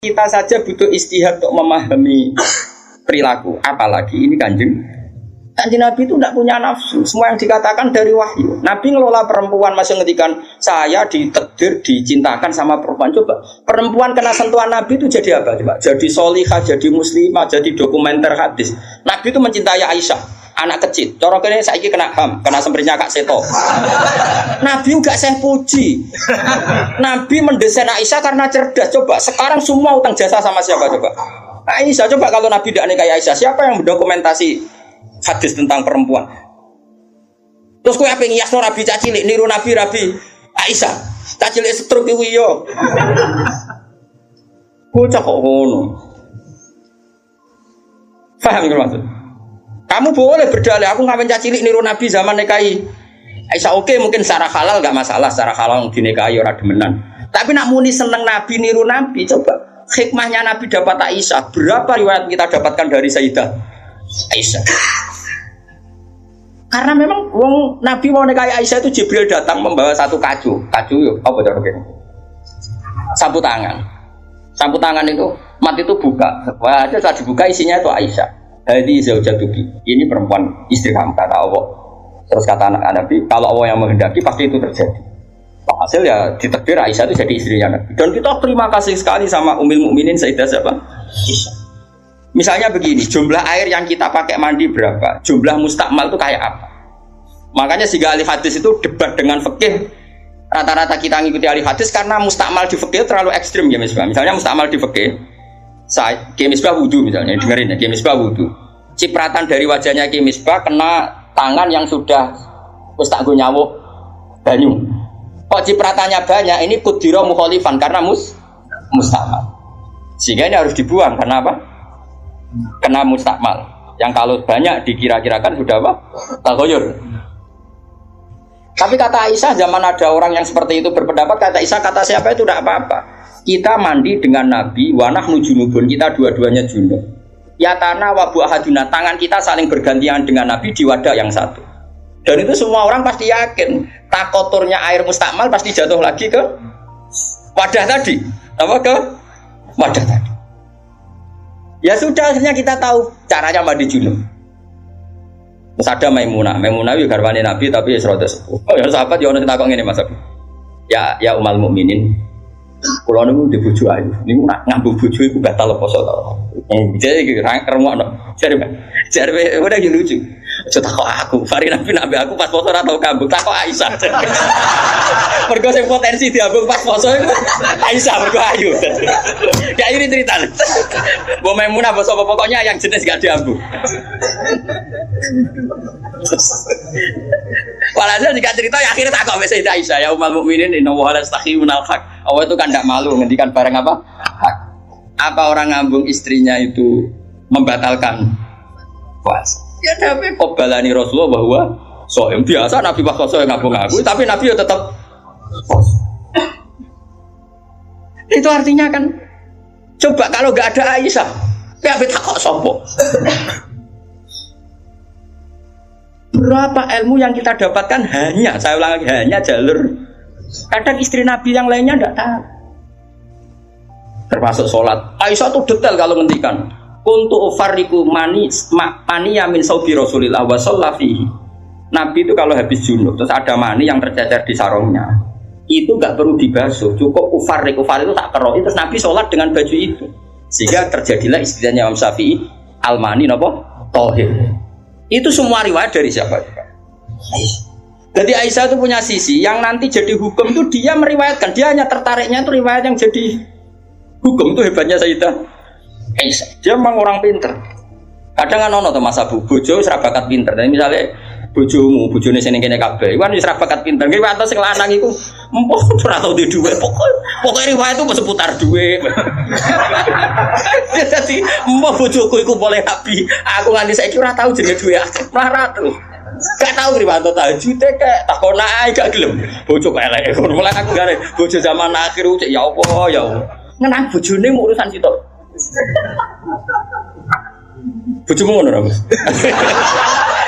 Kita saja butuh istihad untuk memahami perilaku, apalagi ini kanjeng Nabi itu tidak punya nafsu. Semua yang dikatakan dari wahyu. Nabi ngelola perempuan, masih ngedikan saya ditakdir dicintakan sama perempuan. Coba perempuan kena sentuhan Nabi itu jadi apa? Coba jadi solihah, jadi muslimah, jadi dokumenter hadis. Nabi itu mencintai Aisyah, anak kecil. Corok ini saya kena ham, kena semprinya Kak Seto. Nabi enggak saya puji. Nabi mendesain Aisyah karena cerdas. Coba sekarang semua utang jasa sama siapa coba? Aisyah. Coba kalau Nabi tidak nikahi Aisyah, siapa yang mendokumentasi hadis tentang perempuan? Terus kowe ape ngiyasno Nabi cacilik niru Nabi Aisyah. Cacilik stroke iku yo. Bocah kok ngono. Paham nggak maksud? Kamu boleh berdalih aku ngapain cacilik niru Nabi zaman nikahi Aisyah. Oke, mungkin secara halal enggak masalah, secara halal dinikahi ora demenan. Tapi nak muni seneng Nabi niru Nabi, coba hikmahnya Nabi dapat Aisyah. Berapa riwayat kita dapatkan dari Sayyidah Aisyah? Karena memang Nabi mau nikahi Aisyah itu Jibril datang membawa satu kacu yuk, apa cara begini? Sapu tangan itu mat itu buka. Wah, setelah dibuka isinya itu Aisyah. Hadi zaujatuki. Ini perempuan istri kamu kata Allah. Terus kata anak Nabi, kalau Allah yang menghendaki pasti itu terjadi. Hasil ya ditakdir Aisyah itu jadi istrinya Nabi. Dan kita terima kasih sekali sama Ummul Mukminin Sayyidah siapa? Aisyah. Misalnya begini, jumlah air yang kita pakai mandi berapa? Jumlah mustakmal itu kayak apa? Makanya sehingga ahli hadis itu debat dengan fikih. Rata-rata kita ngikuti ahli hadis karena mustakmal di fikih terlalu ekstrim ya misbah. Misalnya mustakmal di fikih, Misbah wudu misalnya, dengerin ya, Misbah wudu. Cipratan dari wajahnya Misbah kena tangan yang sudah tak nyawuk banyu. Kok cipratannya banyak? Ini kudiro mukhalifan karena mustakmal. Sehingga ini harus dibuang karena apa? Kena mustakmal yang kalau banyak dikira-kirakan sudah apa? Taghayyur. Tapi kata Aisyah, zaman ada orang yang seperti itu berpendapat, kata Aisyah, kata siapa itu tidak apa-apa. Kita mandi dengan Nabi, wa nahnu junubun, kita dua-duanya junub. Ya tanah wa bu ahaduna, tangan kita saling bergantian dengan Nabi di wadah yang satu. Dan itu semua orang pasti yakin, tak kotornya air mustakmal pasti jatuh lagi ke wadah tadi. Apa ke wadah tadi? Ya sudah, akhirnya kita tahu caranya mandi junub. Terus ada Maimunah itu garwane Nabi tapi ya serada sepuh. Oh ya sahabat ya ono takok ngene Mas Abi. Ya Ummul Mukminin. Kula niku ndek bojo ayu. Niku nak ngambung bojo iku batal poso to. Jadi keremokno. Jare udah lucu. Aja takok aku, Fari Nabi aku pas poso ora tau ngambung, takok Aisyah. Mergo sing potensi diambung pas poso iku Aisyah mergo ayu. Ya ini cerita. Mbok Maimunah apa sapa pokoknya yang jenis gak diambung. Walhasil jika cerita ya akhirnya tak kok Sayyidah Aisyah ya Ummul Mukminin inna wa la yastakhiyunal haq. Allah itu kan tidak malu ngendikan barang apa? Hak. Apa orang ngambung istrinya itu membatalkan puasa? Ya tapi qobalani Rasulullah bahwa soem biasa Nabi pas poso ngambung aku, tapi Nabi ya tetap poso. Itu artinya kan coba kalau enggak ada Aisyah, ya tak kok sopo. Berapa ilmu yang kita dapatkan hanya, saya ulang lagi, hanya jalur. Kadang istri Nabi yang lainnya tidak tahu. Termasuk sholat. Aisyah itu detail kalau ngendikan. Kuntu ufarriku mani yamin saubi Rasulillah wa shallafihi. Nabi itu kalau habis junub terus ada mani yang tercecer di sarungnya, itu nggak perlu dibasuh, cukup ufarrik itu tak kerok. Terus Nabi sholat dengan baju itu, sehingga terjadilah istilahnya Imam Syafi'i al-mani napa tohir. Itu semua riwayat dari siapa? Jadi Aisyah itu punya sisi yang nanti jadi hukum itu dia meriwayatkan, dia hanya tertariknya itu riwayat yang jadi hukum. Itu hebatnya Sayyidah Aisyah. Dia memang orang pinter. Kadang kan ono to Mas Abu, bojo wis ra bakat pinter. Dan misalnya bojone sing kene kabeh, iku wis ra bakat pinter. Nggih wae sing lanang iku empuk ora tau di dhuwit. Pokoke riwayat itu seputar dhuwit. Jadi mbok bojoku iku boleh nabi. Aku nganti saiki ora tau jenenge dhuwit akeh. Melarat tuh. Gak tahu riwayat tahajud kayak takon ae gak gelem. Bojo kok elek. Mulai aku gare bojo zaman akhir cek ya apa ya. Ngenang bojone mu urusan sitok. Bojomu ngono ora, Mas?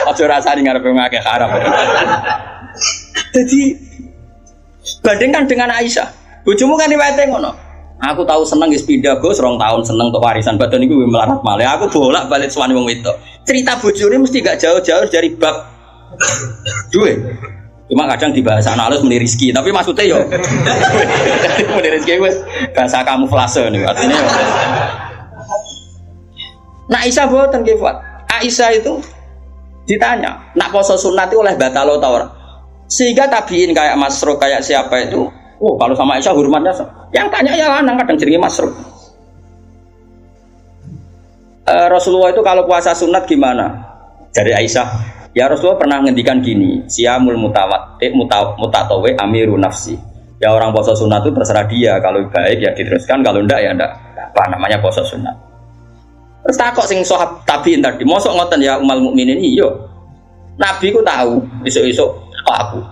Aja rasane ngarepe ngake haram. Jadi bandingkan dengan Aisyah. Bojomu kan riwayate ngono. Aku tahu seneng wis pindah Gus, 2 tahun seneng untuk warisan badan iku melarat malih. Aku bolak-balik suwani wong wedok. Cerita bojone mesti gak jauh-jauh dari bab duwe. Cuma kadang di bahasa halus muni rezeki, tapi maksudnya yo muni rezeki wis bahasa kamuflase niku artinya. Nah Aisyah boten nggih, Fuad. Aisyah itu ditanya, nak poso sunat itu oleh batalo ta ora? Sehingga tabiin kayak Masruq kayak siapa itu, kalau sama Aisyah hormatnya yang tanya ya lanang kadang jenenge Masruq. Rasulullah itu kalau puasa sunat gimana? Dari Aisyah, ya Rasulullah pernah ngendikan gini, siyamul mutatawi amirun nafsi. Ya orang puasa sunat itu terserah dia, kalau baik ya diteruskan, kalau enggak ya enggak. Apa namanya puasa sunat? Terus takok sing sahab tabiin tadi, mosok ngoten ya umal mukminin iya. Nabi ku tahu, esuk-esuk kok aku.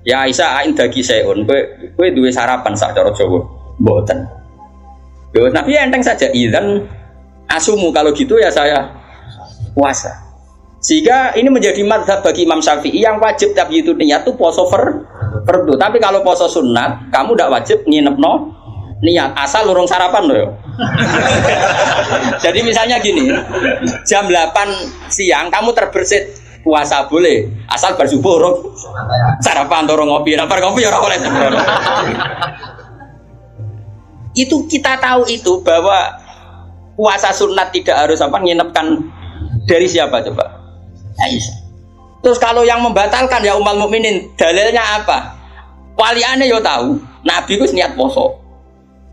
Ya Aisyah ain dagi seun, kowe duwe sarapan sak cara Jawa. Mboten. Yo Nabi enteng saja idzan asumu kalau gitu ya saya puasa. Sehingga ini menjadi mazhab bagi Imam Syafi'i yang wajib tapi itu niat itu poso fardu. Tapi kalau poso sunat, kamu tidak wajib nginepno niat asal lurung sarapan loh. Jadi misalnya gini, jam 8 siang kamu terbersit puasa boleh, asal bar subuh urung sarapan atau ngopi, bar ngopi ora boleh. Itu kita tahu itu bahwa puasa sunat tidak harus apa nginepkan dari siapa coba? Aisyah. Terus kalau yang membatalkan ya ummul mukminin, dalilnya apa? Waliane yo tahu, Nabi ku niat poso.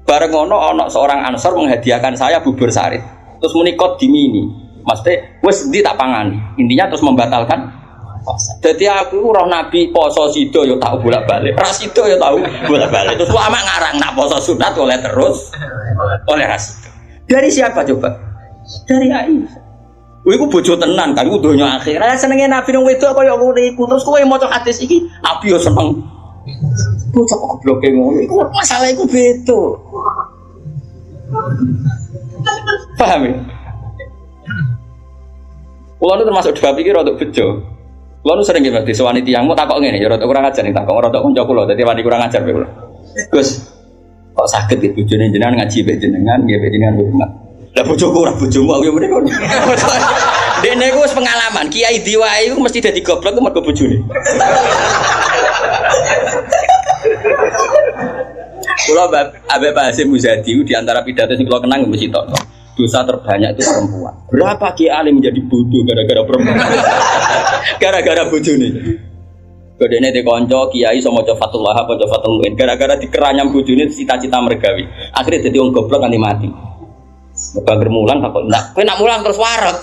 Bareng ono seorang Ansor menghadiahkan saya bubur sarit. Terus menikot dimini. Maksudnya wis ndi tak pangani. Intinya terus membatalkan puasa. Jadi aku roh Nabi poso sido yo tahu bolak-balik. Ras sido yo tahu bolak-balik. Terus lama ngarang nak poso sunat oleh terus oleh ras. Dari siapa coba? Dari Aisyah. Iku bojo tenan kan iku donya akhir. Senenge Nabi nang wedok kaya ngono iku. Terus kowe maca hadis iki Nabi yo seneng. Bocah kok bloke ngono iku masalah iku beda. Paham ya? Kulo nu termasuk dua pikir rodok bejo. Kulo nu sering nggih disewani tiyang mau takok ngene ya rodok kurang ajar ning takok rodok kanca kulo dadi wani kurang ajar kulo. Gus, kok saged iki bojone jenengan ngaji mbek jenengan nggih mbek jenengan hormat. Lah bojoku ora bojomu aku yo mrene kok. Dene ku wis pengalaman, kiai diwai iku mesti dadi goblok ku mergo bojone. Kulo Abe Pak Hasyim Muzadi di antara pidato yang kulo kenang mesti tok. Dosa terbanyak itu perempuan. Berapa kiai alim menjadi bodoh gara-gara perempuan? Gara-gara bojone. Godene de kanca kiai iso maca Fathullah apa maca Fathul Muin. Gara-gara dikeranyam bojone cita-cita mergawe. Akhirnya dadi wong goblok nganti mati. Bangger mulang takut ndak. Kowe nak mulang terus wareg.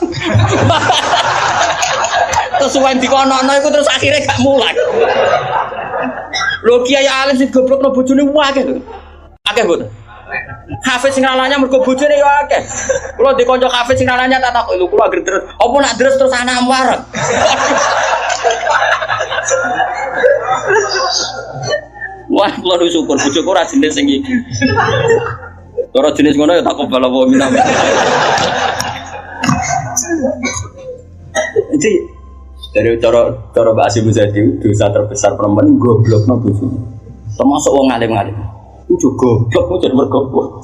Terus suwen dikono-ono iku terus akhirnya gak mulang. Lho kiai alim sing goblokno bojone akeh lho. Akeh mboten. Hafiz sing nalanya mergo bojone yo akeh. Kulo di kanca hafiz sing nalanya tak takok lho kulo anggere terus apa nak terus anak wareg. Wah, kulo syukur bojoku ora jenis sing iki. Ora jenis ngono ya tak kobal apa minam. Jadi dari cara Mbak Hasyim Muzadi dosa terbesar perempuan goblokno bojone. Termasuk wong alim-alim. Itu goblok jadi mergoblok.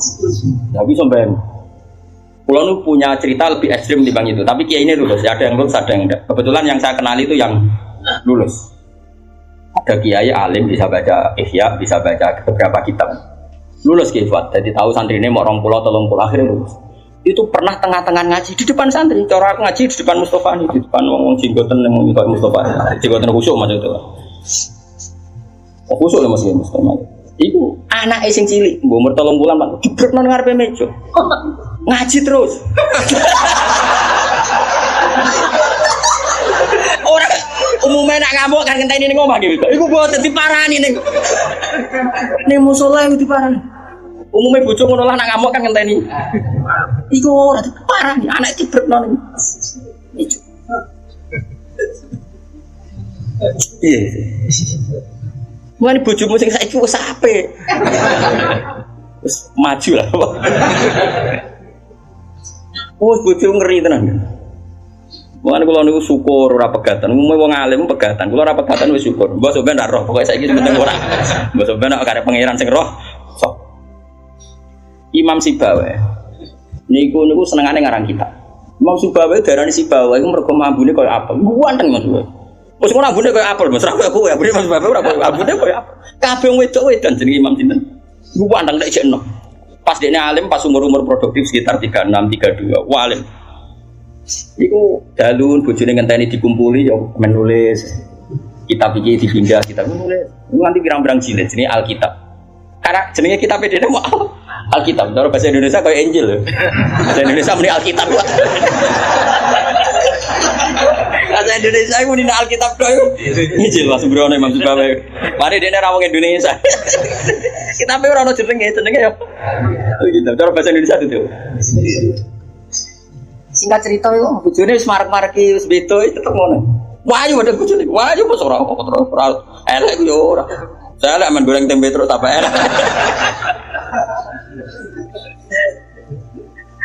Tapi sampean Kulo nu punya cerita lebih ekstrim dibanding itu, tapi kiai ini lulus, ada yang lulus, ada yang enggak. Kebetulan yang saya kenali itu yang lulus. Ada kiai alim bisa baca Ihya, bisa baca beberapa kitab. Lulus kiai Fuad, jadi tahu santri ini mau 20 atau 30 akhirnya lulus. Itu pernah tengah-tengah ngaji di depan santri, cara aku ngaji di depan Mustafa nih, di depan wong jenggoten yang mau Mustafa, jenggoten khusyuk macam itu. Khusyuk ya Mas Mustafa. Iku anak sing cilik, umur 3 bulan Pak, dibrekno nang ngarepe meja. Ngaji terus. Orang umumnya nak ngamuk kan ngenteni ning omah gitu. Iku mboten diparani ning musala iku diparani. Umumnya bojo ngono lah nak ngamuk kan ngenteni. Iku ora diparani, anak dibrekno ning meja. Iya. Mulane bojomu sing saiki wis apik. Wis maju lah. Wis bojomu ngeri tenan. Mulane kula niku syukur ora pegatan. Umume wong alim pegatan. Kula ora pegatan wis syukur. Mbok sampean ra roh, pokoke saiki penting ora. Mbok sampean nek karep pangeran sing roh. Sok. Imam Sibawa. Niku senengane ngarang kitab. Imam Sibawa darani Sibawa iku mergo ambune koyo apel. Ganteng Mas. Wes ngono ambune koyo apel, Mas. Ora koyo aku, Imam Sibawa ora koyo ambune koyo apel. Kabeh wedok-wedan jenenge Imam sinten. Ganteng nek jekno. Pas dekne alim pas umur-umur produktif sekitar 36, 32. Walim. Iku dalun bojone ngenteni dikumpuli ya menulis kitab iki dipindah kitab menulis. Nganti pirang-pirang jilid jenenge Alkitab. Karena jenenge kitab dene mau Alkitab. Cara bahasa Indonesia kayak Injil lho. Bahasa Indonesia muni Alkitab. Bahasa Indonesia muni Alkitab tok. Injil Mas Brono Imam Sibawa. Mari dene ra wong Indonesia. Kitabe ora ono jenenge ya. Alkitab. Cara bahasa Indonesia itu. Singkat cerita itu, bojone wis marek-mareki wis beda tetep ngono. Wayu ada bojone. Wayu kok ora kok terus ora elek yo ora. Saya lek men goreng tempe terus apa elek.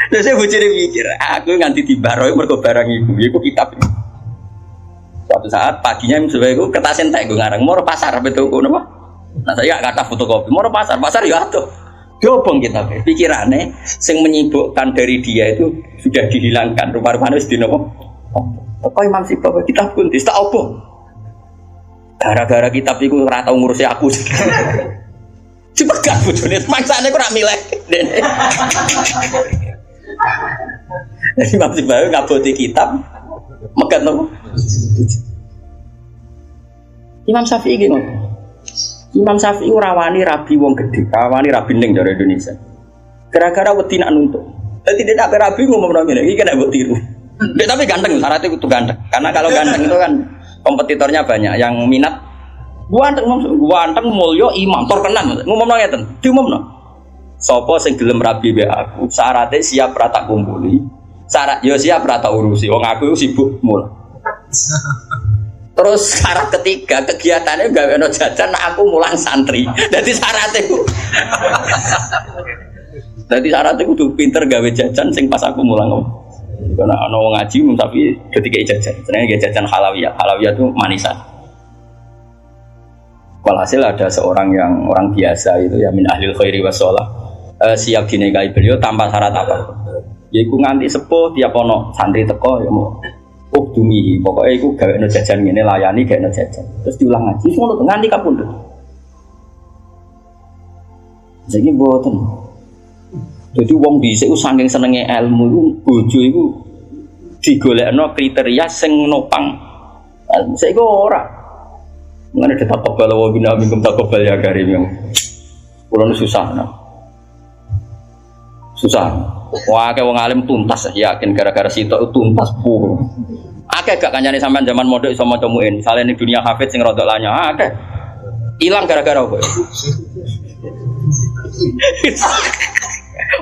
Terus saya bojone mikir, aku nganti dibaroi mergo barang iku kitab. Suatu saat paginya sebagai kertas entek gue ngarang mau pasar betul gue napa. Nah saya gak kata fotokopi mau pasar ya atuh. Diobong kita pikirannya sing menyibukkan dari dia itu sudah dihilangkan rupa-rupanya wis dinopo apa Imam Sibawa kitab pun tak obong gara-gara kitab itu ora tau ngurusi aku coba gak bojone maksane kok ora milih jadi Imam Sibawa ngaboti kitab megat nopo Imam Syafi'i iki ngono Imam Syafi'i rawani rabi wong gede, rawani rabi ning dari Indonesia. Gara-gara wedi nak nuntut. Dadi nek rabi ngomong ngene iki kena mbok tiru. Tapi ganteng, syaratnya itu ganteng. Karena kalau ganteng itu kan kompetitornya banyak yang minat. Ganteng mulya imam terkenal. Ngomongno ngeten, diumumno. Sapa sing gelem rabi mbek aku, syaratnya siap ra tak kumpuli. Syarat ya siap ra tak urusi. Wong aku sibuk mul. Terus syarat ketiga kegiatannya gawe ono jajan aku mulang santri. Jadi syaratnya jadi syaratnya kudu pinter gawe jajan sing pas aku mulang. Karena ono wong ngaji tapi ketika jajan, ternyata jajan halawiyah. Halawiyah itu manisan. Walhasil ada seorang yang orang biasa itu ya min ahlil khairi wassalah siap dinikahi beliau tanpa syarat apa. Yaiku nganti sepuh tiap ono santri teko ya mau dumi, pokoknya itu gawe no jajan ini layani gawe no jajan. Terus diulang ngaji, semua tuh nganti kapundhut. Jadi boten. Jadi wong dhisik ku saking senenge ilmu iku bojo iku digolekno kriteria sing nopang. Saiki ora. Ngene ditakobal wa bina minkum takobal ya karim yang. Kulo susah. Susah. Wah, kayak wong alim tuntas yakin gara-gara sitok tuntas pur. Akeh gak kancane sampean zaman mondok iso maca muin. Misale ning dunia hafid sing rodok lanya, akeh. Ilang gara-gara apa?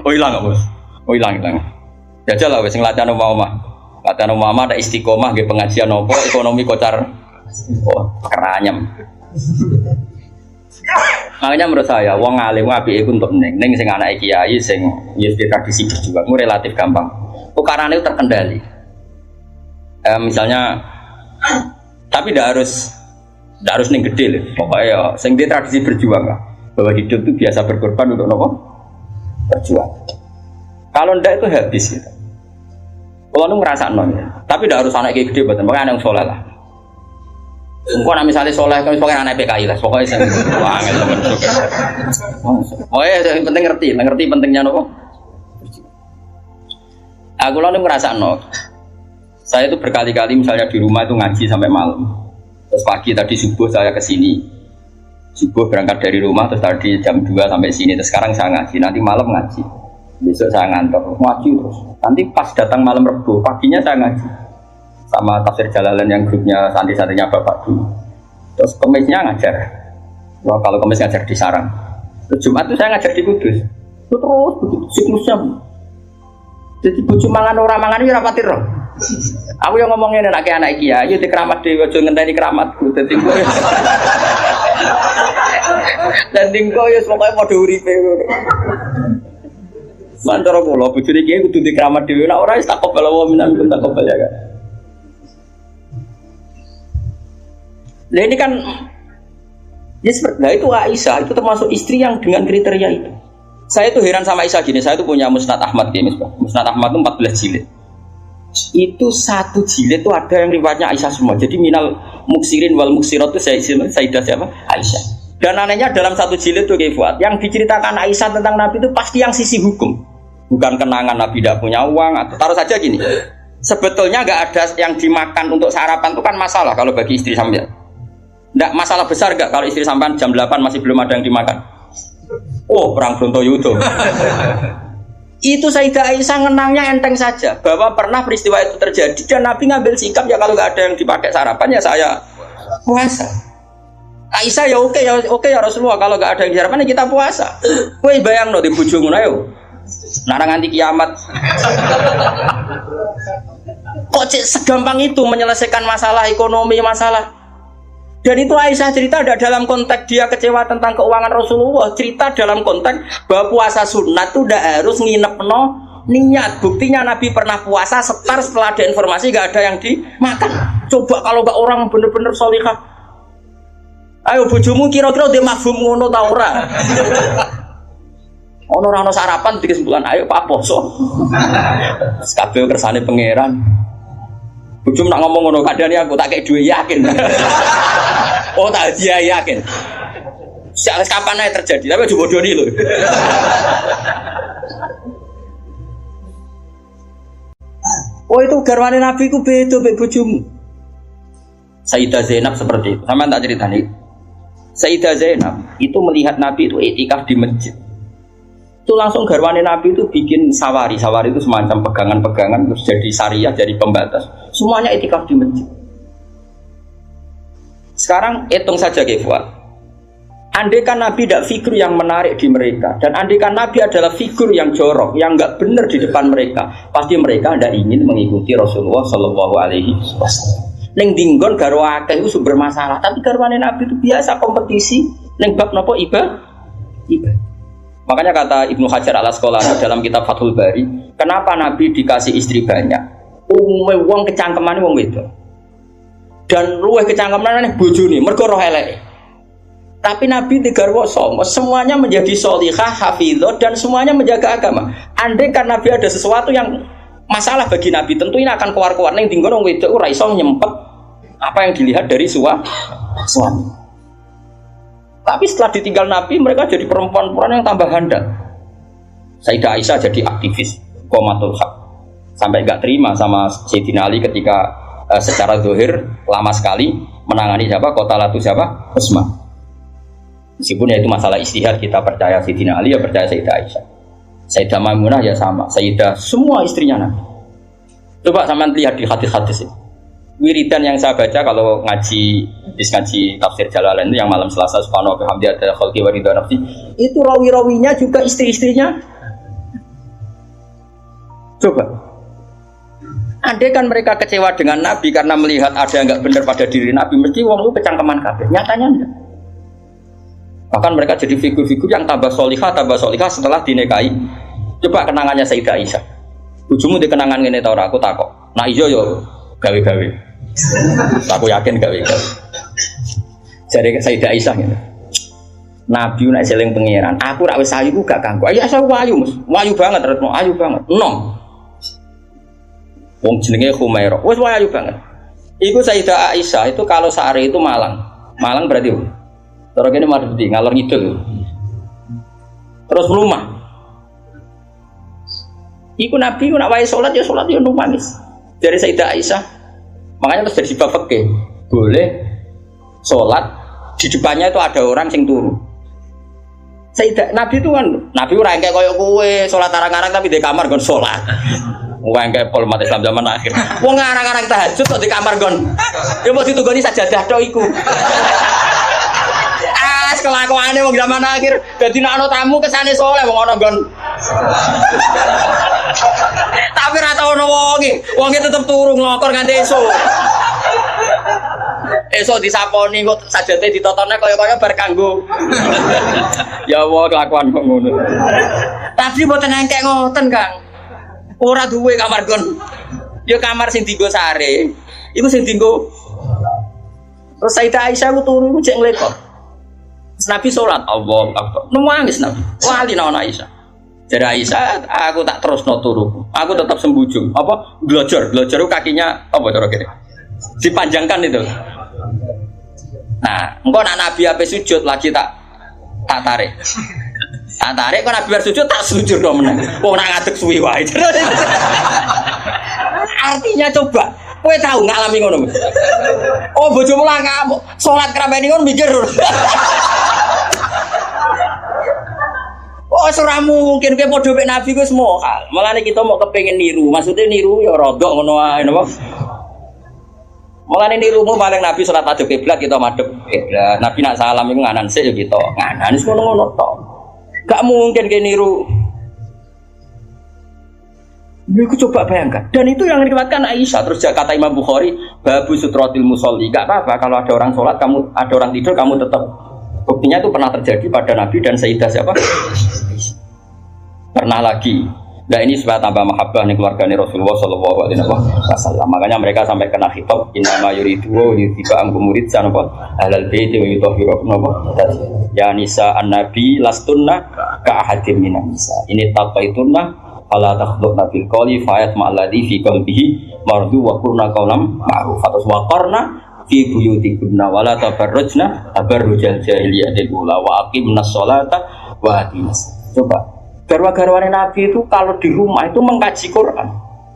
Oh ilang apa? Oh ilang. Jajal lah wis nglacak omah-omah. Latihan omah ada istiqomah nggih pengajian apa ekonomi kocar. Oh, keranyem. Makanya menurut saya, wong alim apike iku untuk ning sing anake kiai sing wis tradisi berjuang ku relatif gampang. Tukarane itu terkendali. Misalnya tapi tidak harus ning gede lho. Pokoknya sing dia tradisi berjuang lah. Bahwa hidup itu biasa berkorban untuk nopo? Berjuang. Kalau ndak itu habis gitu. Kalau nu ngrasakno ya. Tapi tidak harus anak gede mboten, pokoke anak saleh lah. Engko nek misale saleh kan pokoke anak PKI lah, pokoke sing angel temen. Oh ya, yang penting ngerti pentingnya nopo? Aku lalu ngrasakno. Saya itu berkali-kali misalnya di rumah itu ngaji sampai malam. Terus pagi tadi subuh saya ke sini. Subuh berangkat dari rumah terus tadi jam 2 sampai sini. Terus sekarang saya ngaji, nanti malam ngaji. Besok saya ngantor, ngaji terus. Nanti pas datang malam Rebo, paginya saya ngaji. Sama tafsir Jalalain yang grupnya santri-santrinya Bapak dulu. Terus Kemisnya ngajar. Wah, kalau Kemis ngajar di Sarang. Terus Jumat itu saya ngajar di Kudus. Itu terus begitu siklusnya. Jadi bojo mangan ora mangan iki rapati roh. Aku yang ngomongin anak iki ya, ayo dikeramat dhewe aja ngenteni keramatku. Dadi kowe. Dan dingko ya pokoke padha uripe ngono. Mantara kula bojone iki kudu dikeramat dhewe, nek ora wis tak kobel wa minan tak kobel ya kan. Nah ini kan ya seperti itu Aisyah itu termasuk istri yang dengan kriteria itu Saya itu heran sama Aisyah gini, saya itu punya Musnad Ahmad gini, Musnad Ahmad itu 14 jilid. Itu satu jilid itu ada yang riwayatnya Aisyah semua. Jadi minal muksirin wal muksirat itu Sayyidah siapa? Aisyah. Dan anehnya dalam satu jilid itu Fuad, yang diceritakan Aisyah tentang Nabi itu pasti yang sisi hukum. Bukan kenangan Nabi tidak punya uang atau taruh saja gini. Sebetulnya nggak ada yang dimakan untuk sarapan itu kan masalah kalau bagi istri sampean. Nggak masalah besar nggak kalau istri sampean jam 8 masih belum ada yang dimakan. Oh, perang Brontoyudo. Itu Sayyidah Aisyah ngenangnya enteng saja bahwa pernah peristiwa itu terjadi dan Nabi ngambil sikap ya kalau nggak ada yang dipakai sarapan ya saya puasa. Aisyah ya oke ya Rasulullah kalau nggak ada yang sarapan ya kita puasa. Kowe bayangno di bojomu ayo. Narang nganti kiamat. Kok segampang itu menyelesaikan masalah ekonomi masalah. Dan itu Aisyah cerita ada dalam konteks dia kecewa tentang keuangan Rasulullah. Cerita dalam konteks bahwa puasa sunat itu tidak harus nginep niat. Buktinya Nabi pernah puasa setar setelah ada informasi gak ada yang dimakan. Coba kalau gak orang bener-bener sholihah. Ayo bojomu kira-kira dia mafhum ngono ta ora? Ono ora ono sarapan di kesimpulan ayo Pak poso. Kabeh kersane pangeran. Bujum nak ngomong ngono kadane aku tak kek duwe yakin. Oh tak dia yakin. Siapa kapan aja terjadi tapi aja bodoni lho. Oh itu garwane Nabi ku beda mbek bojomu. Sayyidah Zainab seperti itu. Sama tak ceritani. Sayyidah Zainab itu melihat Nabi itu iktikaf di masjid. Itu langsung garwane Nabi itu bikin sawari itu semacam pegangan-pegangan terus jadi syariah, jadi pembatas semuanya iktikaf di masjid. Sekarang hitung saja Fuad, andai kan Nabi tidak figur yang menarik di mereka dan andai kan Nabi adalah figur yang jorok yang nggak benar di depan mereka, pasti mereka tidak ingin mengikuti Rasulullah Shallallahu Alaihi Wasallam. Neng dinggon garwa akeh itu sumber masalah, tapi garwane Nabi itu biasa kompetisi neng bab nopo ibadah. Makanya kata Ibnu Hajar al-Asqalani dalam kitab Fathul Bari, kenapa Nabi dikasih istri banyak? Umumnya wong kecangkeman wong wedok. Dan luwih kecangkeman bojone mergo roh eleke. Tapi Nabi digarwa songo, semuanya menjadi sholihah, hafizah dan semuanya menjaga agama. Andai kan Nabi ada sesuatu yang masalah bagi Nabi, tentu ini akan keluar-keluar ning dinggon wong wedok ora iso nyempet apa yang dilihat dari suami. Tapi setelah ditinggal Nabi, mereka jadi perempuan-perempuan yang tambah handal. Sayyidah Aisyah jadi aktivis qomatul haq. Sampai nggak terima sama Sayyidina Ali ketika secara zahir lama sekali menangani siapa? Qatalatu siapa? Utsman. Meskipun ya itu masalah istihad, kita percaya Sayyidina Ali, ya percaya Sayyidah Aisyah. Sayyidah Maimunah ya sama, Sayyidah semua istrinya Nabi. Coba sampean lihat di hadis-hadis ini. Wiridan yang saya baca kalau ngaji tafsir Jalalain itu yang malam Selasa subhanahu wa ta'ala ada khalqi wa ridha nafsi, itu rawi-rawinya juga istri-istrinya. Coba andai kan mereka kecewa dengan Nabi karena melihat ada yang nggak benar pada diri Nabi, mesti wong lu kecangkeman kabeh. Nyatanya enggak. Bahkan mereka jadi figur-figur yang tambah solihah setelah dinikahi. Coba kenangannya Sayyidah Aisyah. Bojomu di kenangan ngene ta ora? Aku takok. Nah iya yo gawe-gawe. Aku yakin gawe-gawe. Jadi Sayyidah Aisyah gitu. Nabi nek seling pangeran, aku rak wis ayu ku gak kanggo. Ayo asal wayu, Mas. Wayu banget, retno ayu banget. Enom. Wong jenenge Khumairah. Wis wayu banget. Iku Sayyidah Aisyah itu kalau sehari itu Malang. Malang berarti terus kene Mardi ngalor ngidul. Terus rumah. Iku Nabi ku nak wae salat ya nangis. Dari Sayyidah Aisyah. Makanya terus jadi bab fikih. Boleh salat di depannya itu ada orang sing turu. Sayyidah Nabi itu kan Nabi ora engke koyo kowe salat arang-arang tapi di kamar gon salat. Wong engke pol umat Islam zaman akhir. Wong arang-arang tahajud kok di kamar gon. Ya mau ditugoni sajadah tok iku. Kelakuane wong zaman akhir dadi nek ana tamu kesane saleh wong ana nggon. Tapi ra tau ono wonge tetep turu nglokor nganti esuk. Esuk disaponi kok sajate ditotone kaya-kaya bar kanggo. Ya Allah kelakuan kok ngono. Tapi mboten engkek ngoten, Kang. Ora duwe kamar nggon. Ya kamar sing dienggo sare. Iku sing dienggo. Terus Sayyidah Aisyah ku turu cek nglekok. Nabi sholat, Allah Akbar. Nangis Nabi. Wali naon Aisyah. Jadi Aisyah, aku tak terus turu. Aku tetap sembujung. Apa? Glojor kakinya apa cara kene? Dipanjangkan itu. Nah, engko nak Nabi ape sujud lagi tak tarik. Tak tarik kok Nabi bar sujud tak sujud dong meneh. Wong nak ngadeg suwi wae. Artinya coba, kowe tahu ngalami ngono. Oh, bojomu lah kamu salat krameni ngono mikir. Oh, ora mungkin kowe padha mek Nabi ku semua. Malane kita mau kepengin niru. Maksudnya niru ya rodok ngono wae napa? Mulane nirumu paling Nabi salat madhep kiblat kita madhep kiblat. Nabi nak salam iku nganan sik ya kita. Nganan wis ngono-ngono tok. Gak mungkin kowe niru. Aku coba bayangkan. Dan itu yang diriwayatkan Aisyah. Terus kata Imam Bukhari, babu sutratil musolli. Gak apa-apa kalau ada orang sholat, kamu ada orang tidur, kamu tetap. Buktinya itu pernah terjadi pada Nabi dan Sayyidah siapa? Pernah lagi. Nah ini supaya tambah mahabbah nih keluarganya Rasulullah Shallallahu Alaihi Wasallam. Makanya mereka sampai kena khitab inna yuridu yutiba angkum murid sanapa halal baiti wa yutahhirukum napa ya nisa an-nabi lastunna ka ahadim minan nisa. Ini taqaitunna fala takhluqna bil qawli fayat ma'alladhi fi qalbihi mardu wa qurna qawlam ma'ruf. Atas wa qarna fi buyutikunna wala tabarrujna tabarrujal jahiliyatil ula wa aqimnas sholata wa atinas. Coba garwa-garwane Nabi itu kalau di rumah itu mengkaji Quran.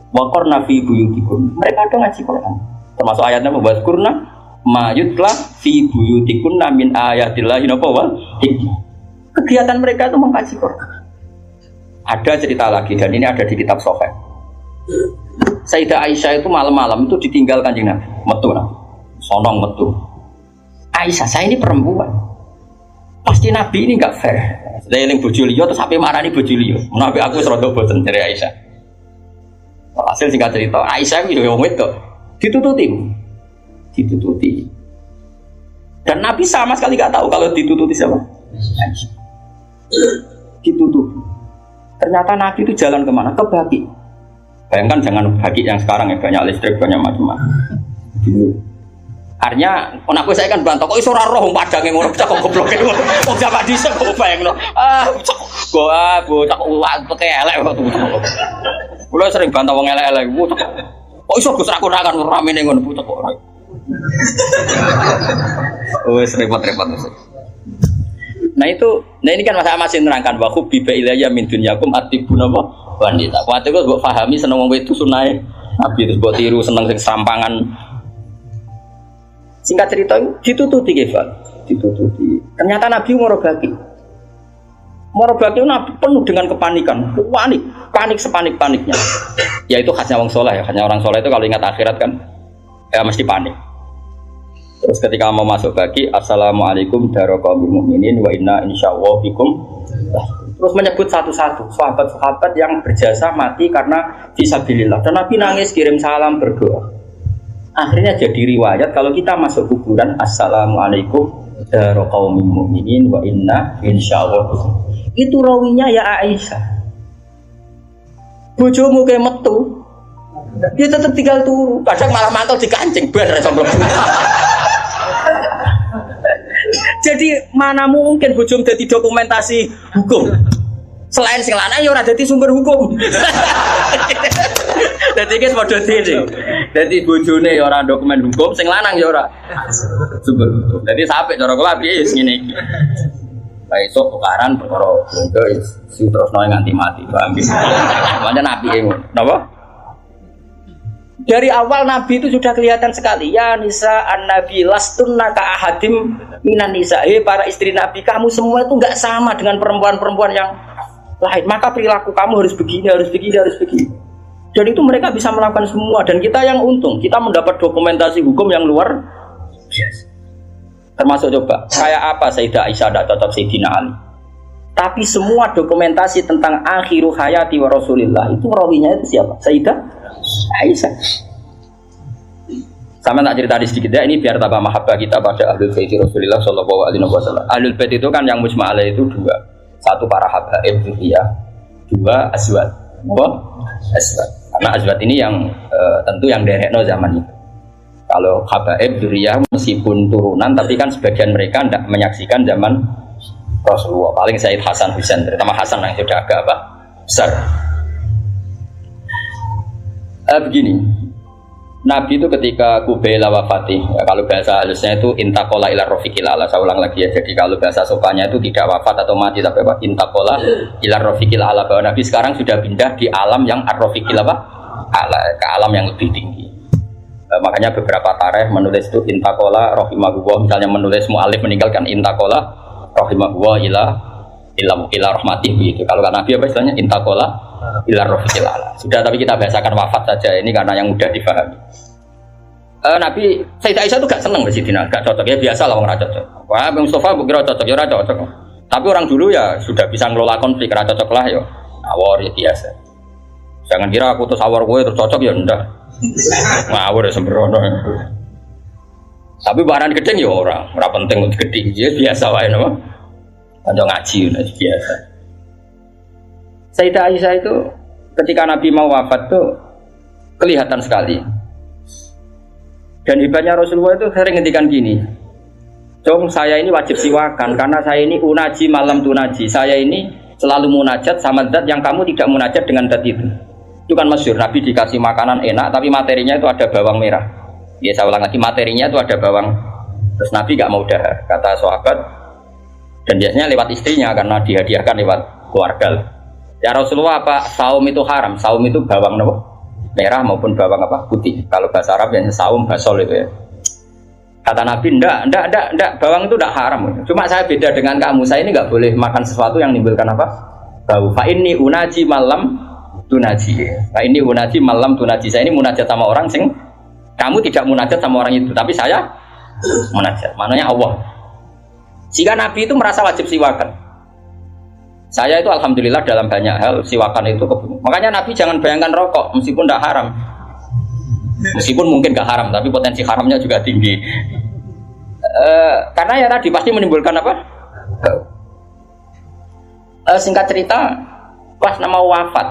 Wa qarna fi buyutikunna. Mereka ada ngaji Quran. Termasuk ayatnya membahas Qur'an ma yutla fi buyutikunna min ayatillahi wal hikmah. Kegiatan mereka itu mengkaji Quran. Ada cerita lagi dan ini ada di kitab Sahih. Sayyidah Aisyah itu malam-malam itu ditinggal Kanjeng Nabi. Metu nah. Sonong metu. Aisyah, saya ini perempuan. Pasti Nabi ini enggak fair. Saya eling bojo liya terus sampai marani bojo liya. Nabi aku wis rada boten dari Aisyah. Hasil singkat cerita, Aisyah itu wong wedok. Ditututi. Dan Nabi sama sekali enggak tahu kalau ditututi siapa. Aisyah. Ditututi. Ternyata Nabi itu jalan kemana? Ke Baki. Bayangkan jangan Baki yang sekarang ya banyak listrik, banyak macam-macam. Dulu. Artinya, aku saya kan bantah, kok iso ora roh padangnya ngono, cak goblok ngono. Wong jaman dhisik kok bayangno. Cak bocah pakai elek kok. Kulo sering bantah wong elek-elek. Kok iso Gus ra konakan ramene ngono bocah kok. Wes repot-repot. Nah ini kan masa masih nerangkan bahwa biba ilayya min dunyakum atibun apa wanita. Waktu itu gue pahami seneng wong itu sunai Nabi terus gue tiru seneng sing sampangan. Singkat cerita ditututi Kefal, ditututi. Ternyata Nabi Morobaki Nabi penuh dengan kepanikan, panik sepanik-paniknya. Ya itu khasnya orang soleh ya, khasnya orang soleh itu kalau ingat akhirat kan ya mesti panik. Terus ketika mau masuk Baki, assalamualaikum daraqaumil mukminin wa inna insyaallah bikum. Terus menyebut satu-satu sahabat-sahabat yang berjasa mati karena fisabilillah. Dan Nabi nangis kirim salam berdoa. Akhirnya jadi riwayat kalau kita masuk kuburan assalamualaikum daraqaumil mukminin wa inna insyaallah bikum. Itu rawinya ya Aisyah. Bojomu kayak metu. Dia tetap tinggal turu. Kadang malah mantul dikancing bar sombong. Jadi mana mungkin bojom dadi dokumentasi hukum. Selain sing lanang ya ora dadi sumber hukum. Dadi iki padha dhewe. Dadi bojone ya ora dokumen hukum, sing lanang ya ora sumber hukum. Dadi sampe cara kula piye wis ngene iki. Lah iso tukaran perkara bondo sing terusno nganti mati, paham iki. Pancen apike ngono. Napa? Dari awal Nabi itu sudah kelihatan sekali. Ya nisa an-nabi lastunna ka ahadim minan nisa. Para istri Nabi, kamu semua itu enggak sama dengan perempuan-perempuan yang lain. Maka perilaku kamu harus begini. Dan itu mereka bisa melakukan semua. Dan kita yang untung, kita mendapat dokumentasi hukum yang luar biasa. Termasuk coba, kayak apa Sayyidah Aisyah tidak cocok Sayyidina Ali. Tapi semua dokumentasi tentang akhiru hayati wa Rasulillah itu rawinya itu siapa? Sayyidah Aisyah. Sama tak cerita sedikit ya, ini biar tambah mahabbah kita pada Ahlul Bait Rasulullah sallallahu alaihi wasallam. Ahlul Bait itu kan yang mujma' alaih itu dua. Satu para habaib dzurriyyah, dua azwaj. Azwaj. Karena azwaj ini yang tentu yang derekno zaman itu. Kalau habaib dzurriyyah meskipun turunan tapi kan sebagian mereka tidak menyaksikan zaman Rasulullah. Paling Sayyid Hasan Husain, terutama Hasan yang sudah agak besar. Begini, Nabi itu ketika Kubaila wafati, ya, kalau bahasa halusnya itu intakola ila rofiqil ala. Saya ulang lagi ya. Jadi kalau bahasa sopannya itu tidak wafat atau mati, tapi apa? Intakola ila rofiqil ala. Bahwa Nabi sekarang sudah pindah di alam yang ar-rofiqil apa? Ala, ke alam yang lebih tinggi. Makanya beberapa tarikh menulis itu intakola rohimahullah. Misalnya menulis mu'alif meninggalkan intakola rohimahullah ila rahmatih begitu. Kalau kan Nabi apa istilahnya intakola ila rofiqil ala. Sudah, tapi kita bahasakan wafat saja ini karena yang mudah difahami. Nabi Sayyidah Aisyah itu gak seneng di Sidina, gak cocok ya, biasa lah orang cocok. Wah, Bang Mustafa kira cocok ya, cocok. Tapi orang dulu ya sudah bisa ngelola konflik, kira cocok lah ya. Awor ya biasa. Jangan kira aku terus awor gue terus cocok ya ndak. Ngawur ya sembrono. Tapi barang gedeng ya ora penting untuk gedeng, ya biasa wae napa. Kanca ngaji biasa. Sayyidah Aisyah itu ketika Nabi mau wafat tuh kelihatan sekali. Dan hebatnya Rasulullah itu sering ngendikan gini, "Jom, saya ini wajib siwakan karena saya ini unaji malam tunaji. Saya ini selalu munajat sama zat yang kamu tidak munajat dengan zat itu." Itu kan masyhur, Nabi dikasih makanan enak tapi materinya itu ada bawang merah. Ya saya ulang lagi, materinya itu ada bawang. Terus Nabi gak mau dahar, kata sahabat. Dan biasanya lewat istrinya karena dihadiahkan lewat keluarga. Ya Rasulullah, apa saum itu haram? Saum itu bawang apa? Merah maupun bawang apa? Putih. Kalau bahasa Arab biasanya saum basol itu ya. Kata Nabi, enggak, bawang itu enggak haram. Cuma saya beda dengan kamu. Saya ini enggak boleh makan sesuatu yang menimbulkan apa? Bau. Fa inni unaji malam tunaji. Fa inni unaji malam tunaji. Saya ini munajat sama orang sing kamu tidak munajat sama orang itu, tapi saya munajat. Maknanya Allah. Jika Nabi itu merasa wajib siwakan. Saya itu alhamdulillah dalam banyak hal siwakan itu kebunuh. Makanya Nabi jangan bayangkan rokok meskipun tidak haram. Meskipun mungkin gak haram, tapi potensi haramnya juga tinggi. Karena ya tadi pasti menimbulkan apa? Singkat cerita, pas mau wafat,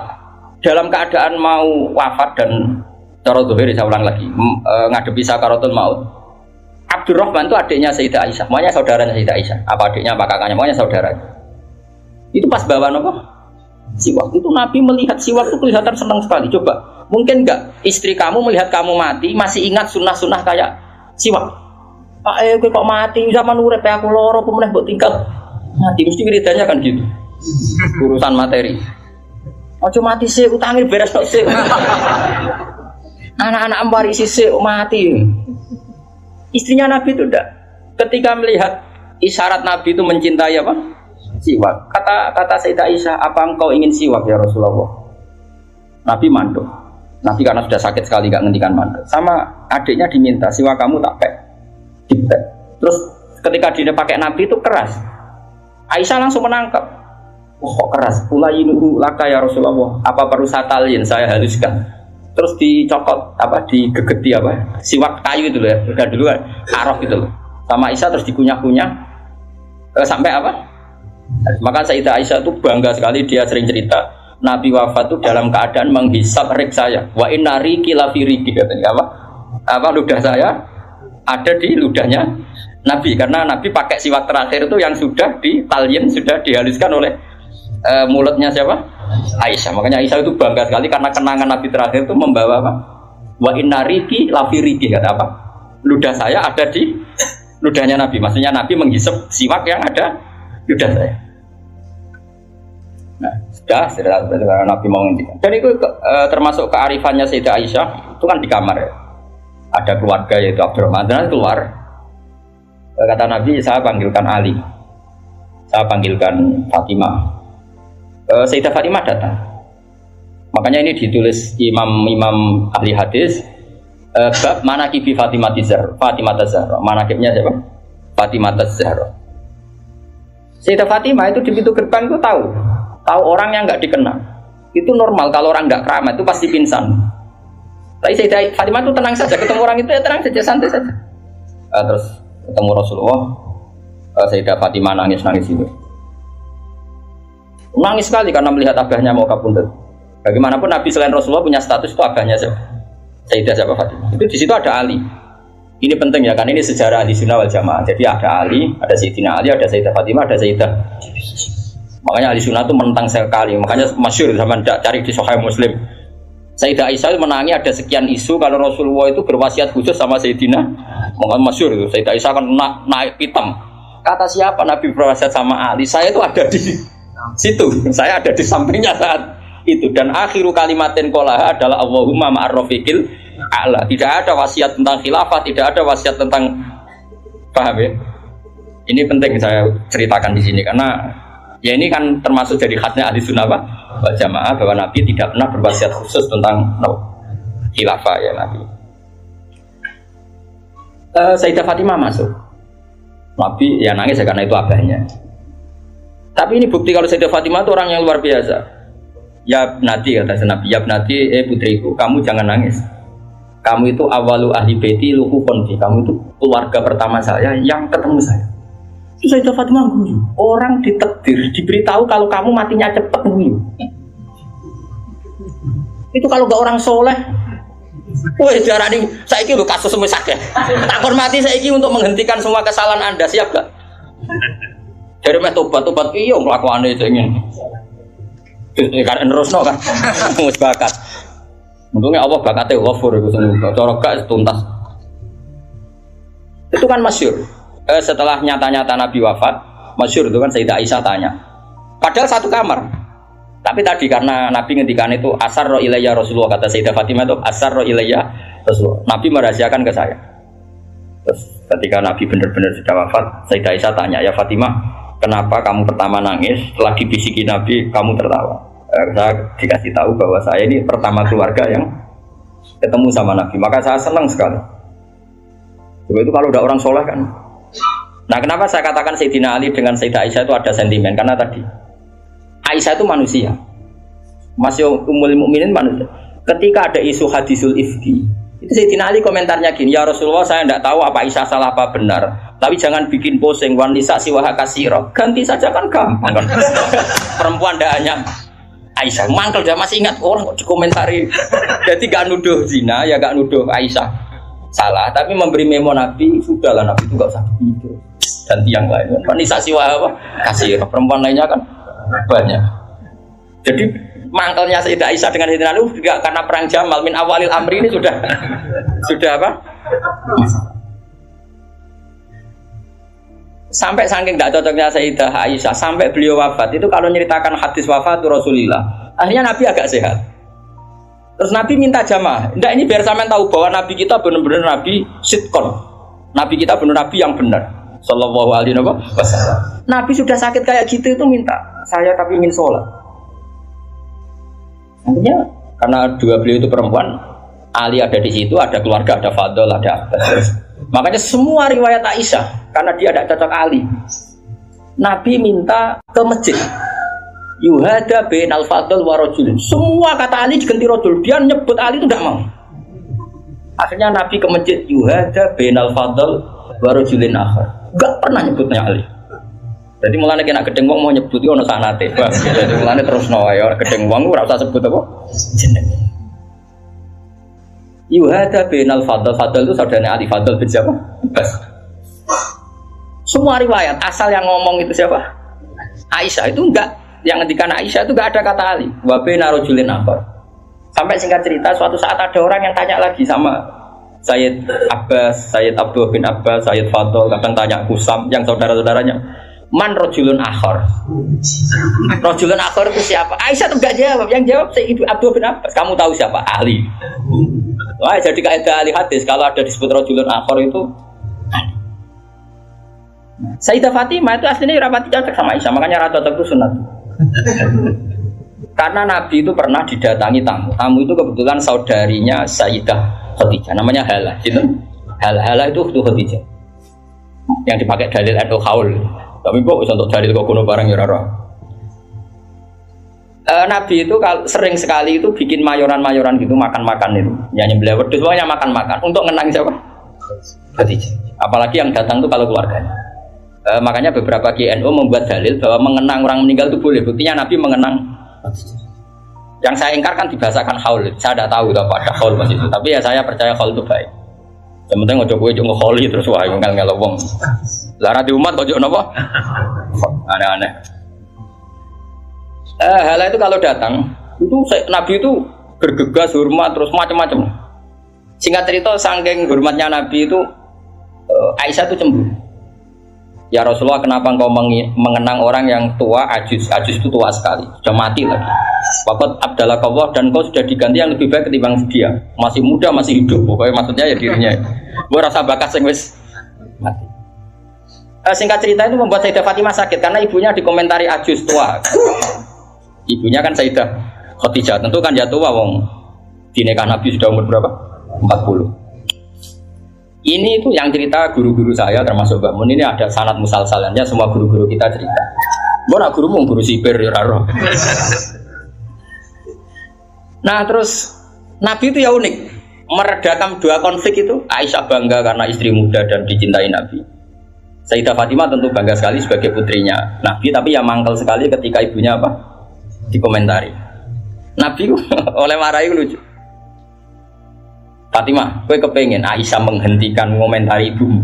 dalam keadaan mau wafat dan cara zuhir, saya ulang lagi, ngadepi sakaratul maut. Abdurrahman itu adiknya Sayyidah Aisyah, makanya saudaranya Sayyidah Aisyah. Apa adiknya, apa kakaknya, makanya saudaranya. Itu pas bawa apa? Siwak. Itu Nabi melihat siwak itu kelihatan senang sekali. Coba, mungkin enggak istri kamu melihat kamu mati masih ingat sunnah-sunnah kayak siwak? Pak, kok mati zaman urip aku loro pemenah mbok tinggal. Mati mesti wiridannya kan gitu. Urusan materi. Ojo mati sih, utangi beres tok sih. Anak-anak ambari sih mati. Istrinya Nabi itu enggak. Ketika melihat isyarat Nabi itu mencintai apa? Siwak. Kata Sayyidah Aisyah, apa engkau ingin siwak ya Rasulullah? Nabi mandul. Nabi karena sudah sakit sekali gak ngendikan mandul. Sama adiknya diminta siwak kamu tak pek. Dipek. Terus ketika dia pakai Nabi itu keras. Aisyah langsung menangkap. Oh, kok keras? Ulayinuhu laka ya Rasulullah. Apa perlu satalin saya haluskan? Terus dicokot apa digegeti apa? Siwak kayu itu loh ya. Udah dulu kan arok gitu loh. Sama Aisyah terus dikunyah-kunyah sampai apa? Maka Sayyidah Aisyah itu bangga sekali, dia sering cerita Nabi wafat itu dalam keadaan menghisap rik saya. Wa inna riki lafi riki, katanya apa ludah saya ada di ludahnya Nabi, karena Nabi pakai siwak terakhir itu yang sudah ditalyin, sudah dihaluskan oleh mulutnya siapa? Aisyah. Makanya Aisyah itu bangga sekali karena kenangan Nabi terakhir itu membawa apa? Wa inna riki lafi riki, kata apa? Ludah saya ada di ludahnya Nabi. Maksudnya Nabi menghisap siwak yang ada ludah saya. Nah, sudah karena Nabi mau ngendikan. Dan itu termasuk kearifannya Sayyidah Aisyah, itu kan di kamar ya. Ada keluarga yaitu Abdurrahman, dan keluar. Kata Nabi, saya panggilkan Ali, saya panggilkan Fatimah. Sayyidah Fatimah datang. Makanya ini ditulis imam ahli hadis, bab manaqibi Fatimah Zahra. Manaqibnya siapa? Fatimah Zahra. Sayyidah Fatimah itu di pintu gerbang itu tahu orang yang nggak dikenal. Itu normal, kalau orang nggak keramat itu pasti pingsan. Tapi Sayyidah Fatimah itu tenang saja, ketemu orang itu ya tenang saja, santai saja. Terus ketemu Rasulullah, Sayyidah Fatimah nangis itu. Nangis sekali karena melihat abahnya mau kabundut. Bagaimanapun Nabi selain Rasulullah punya status itu abahnya siapa? Sayyidah siapa Fatimah. Itu di situ ada Ali. Ini penting ya, kan ini sejarah Ahli Sunnah wal Jamaah. Jadi ada Ali, ada Sayyidina Ali, ada Sayyidah Fatimah, ada Sayyidah. Makanya ahli sunnah itu menentang sekali. Makanya masyhur zaman cari di Sahih Muslim. Sayyidah Aisyah menangi ada sekian isu kalau Rasulullah itu berwasiat khusus sama Sayyidina. Makanya masyhur itu Sayyidah Aisyah kan naik hitam. Kata siapa Nabi berwasiat sama Ali? Saya itu ada di situ. Saya ada di sampingnya saat itu. Dan akhiru kalimatin qolaha adalah Allahumma ma'ar rafiqil a'la. Tidak ada wasiat tentang khilafah, tidak ada wasiat tentang, paham ya? Ini penting saya ceritakan di sini karena ya ini kan termasuk jadi khasnya ahli sunnah wal jamaah bahwa Nabi tidak pernah berwasiat khusus tentang khilafah ya Nabi. Sayyidah Fatimah masuk. Nabi ya nangis ya karena itu abahnya. Tapi ini bukti kalau Sayyidah Fatimah itu orang yang luar biasa. Ya Nati kata Nabi, ya Nati, putriku, kamu jangan nangis. Kamu itu awalu ahli baiti luhu konfi. Kamu itu keluarga pertama saya yang ketemu saya. Itu Sayyidah Fatimah guyu. Orang ditakdir, diberitahu kalau kamu matinya cepat guyu. Itu kalau gak orang soleh. Woi darah ini, saya ini loh kasus semua sakit. Tak hormati saya ini untuk menghentikan semua kesalahan Anda, siap gak? Dari tobat iya melakukan itu ingin. Karena nerusno kan, mus bakat. Untungnya Allah bakatnya ghafur itu semua. Cara gak tuntas. Itu kan masyhur. Setelah nyata-nyata Nabi wafat, masyhur itu kan Sayyidah Aisyah tanya. Padahal satu kamar. Tapi tadi karena Nabi ngendikan itu asarro ilayya Rasulullah, kata Sayyidah Fatimah itu asarro ilayya Rasulullah. Nabi merahasiakan ke saya. Terus ketika Nabi benar-benar sudah wafat, Sayyidah Aisyah tanya, ya Fatimah, kenapa kamu pertama nangis, setelah dibisiki Nabi kamu tertawa? Saya dikasih tahu bahwa saya ini pertama keluarga yang ketemu sama Nabi, maka saya senang sekali. Itu kalau udah orang soleh kan. Nah kenapa saya katakan Sayyidina Ali dengan Sayyidah Aisyah itu ada sentimen? Karena tadi Aisyah itu manusia, masih Ummul Mukminin manusia. Ketika ada isu hadisul ifki, itu Sayyidina Ali komentarnya gini, ya Rasulullah saya tidak tahu apa Aisyah salah apa benar, tapi jangan bikin pusing, wan nisa siwaha kasiro, ganti saja kan gampang kan. Perempuan tidak hanya Aisyah, mangkel dia masih ingat orang kok dikomentari. Jadi gak nuduh zina, ya gak nuduh Aisyah salah, tapi memberi memo Nabi, sudahlah Nabi itu gak usah begitu. Ganti yang lain, wan nisa siwaha apa kasiro, perempuan lainnya kan banyak. Jadi mangkelnya Sayyidah Aisyah dengan Sayyidina Ali juga karena perang Jamal min awalil amri ini sudah apa? Sampai saking tidak cocoknya Sayyidah Aisyah sampai beliau wafat itu kalau menceritakan hadis wafat Rasulullah, akhirnya Nabi agak sehat. Terus Nabi minta jamaah. Enggak, ini biar sampean tahu bahwa Nabi kita benar-benar Nabi sidqon. Nabi kita benar Nabi yang benar. Sallallahu alaihi wasallam. Nabi sudah sakit kayak gitu itu minta, saya tapi ingin sholat. Akhirnya karena dua beliau itu perempuan, Ali ada di situ, ada keluarga, ada Fadl, ada Abbas. Makanya semua riwayat Aisyah karena dia tidak cocok Ali. Nabi minta ke masjid. Yuhada bin al-Fadl wa rajulin. Semua kata Ali diganti rajul. Dia nyebut Ali itu tidak mau. Akhirnya Nabi ke masjid Yuhada bin al-Fadl wa rajulin akhar. Enggak pernah nyebutnya Ali. Jadi mulane kena gedeng wong mau nyebut iki ono sanate. Jadi mulane terus ya gedeng wong ora usah sebut apa jeneng. Yuhada bin al-Fadl. Fadl itu saudaranya Ali, Fadl bin siapa? Bas. Semua riwayat asal yang ngomong itu siapa? Aisyah. Itu enggak, yang ngendikan Aisyah itu enggak ada kata Ali. Wa bina rajulin akhar. Sampai singkat cerita suatu saat ada orang yang tanya lagi sama Sayyid Abbas, Sayyid Abdul bin Abbas, Sayyid Fadl, kadang tanya Kusam yang saudara-saudaranya, man rajulun akhar. Rajulun akhar itu siapa? Aisyah tuh enggak jawab, yang jawab Sayyid Abdul bin Abbas. Kamu tahu siapa? Ali. Wah, jadi kaidah ahli hadis kalau ada disebut rajulun akhar itu Sayyidah Fatimah itu aslinya rapati cocok sama Aisyah, makanya rata cocok itu sunat. Karena Nabi itu pernah didatangi tamu. Tamu itu kebetulan saudarinya Sayyidah Khadijah, namanya Hala. Gitu. Hala itu Khadijah. Yang dipakai dalil atau haul. Tapi kok untuk dalil kok kuno barang ya ora. Nabi itu sering sekali itu bikin mayoran-mayoran gitu, makan-makan itu. Nyanyi beliau wedhus semuanya makan-makan untuk ngenang siapa? Khadijah. Apalagi yang datang itu kalau keluarganya. Makanya beberapa KNU membuat dalil bahwa mengenang orang meninggal itu boleh. Buktinya Nabi mengenang. Yang saya ingkar kan dibahasakan haul. Saya tidak tahu apa ada haul mas itu. Tapi ya saya percaya haul itu baik. Yang penting ojo kowe njuk ngkholi terus wae ngel wong. Lah di umat ojo napa? Aneh-aneh. Hal itu kalau datang itu Nabi itu bergegas hormat terus macam-macam. Singkat cerita saking hormatnya Nabi itu Aisyah itu cemburu. Ya Rasulullah, kenapa engkau mengenang orang yang tua, ajus itu tua sekali, sudah mati lagi. Waqad abdalakallah, dan kau sudah diganti yang lebih baik ketimbang dia. Masih muda, masih hidup, pokoknya maksudnya ya dirinya. Gue rasa bakat sing wis mati. Singkat cerita itu membuat Sayyidah Fatimah sakit karena ibunya dikomentari ajus tua. Ibunya kan Sayyidah Khadijah, tentu kan ya tua wong. Di nikah Nabi sudah umur berapa? 40. Ini itu yang cerita guru-guru saya termasuk Mbak Mun, ini ada sanad musalsalannya, semua guru-guru kita cerita. Gue nak guru mau guru sipir ya raro. Nah terus Nabi itu ya unik, meredakan dua konflik itu. Aisyah bangga karena istri muda dan dicintai Nabi. Sayyidah Fatimah tentu bangga sekali sebagai putrinya Nabi, tapi ya mangkel sekali ketika ibunya apa? Dikomentari. Nabi oleh marahi lucu. Fatimah, kowe kepengen Aisyah menghentikan komentari ibumu?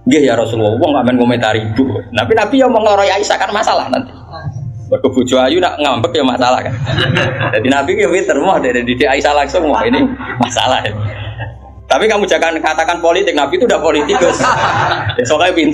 Nggih ya Rasulullah, wong gak men komentari ibu. Tapi Nabi yang mengloroi Aisyah kan masalah nanti. Mergo bojo ayu nak ngambek ya masalah kan. Jadi Nabi ki pinter moh dari didik Aisyah langsung wah ini masalah. Tapi kamu jangan katakan politik, Nabi itu udah politikus. Soalnya pinter.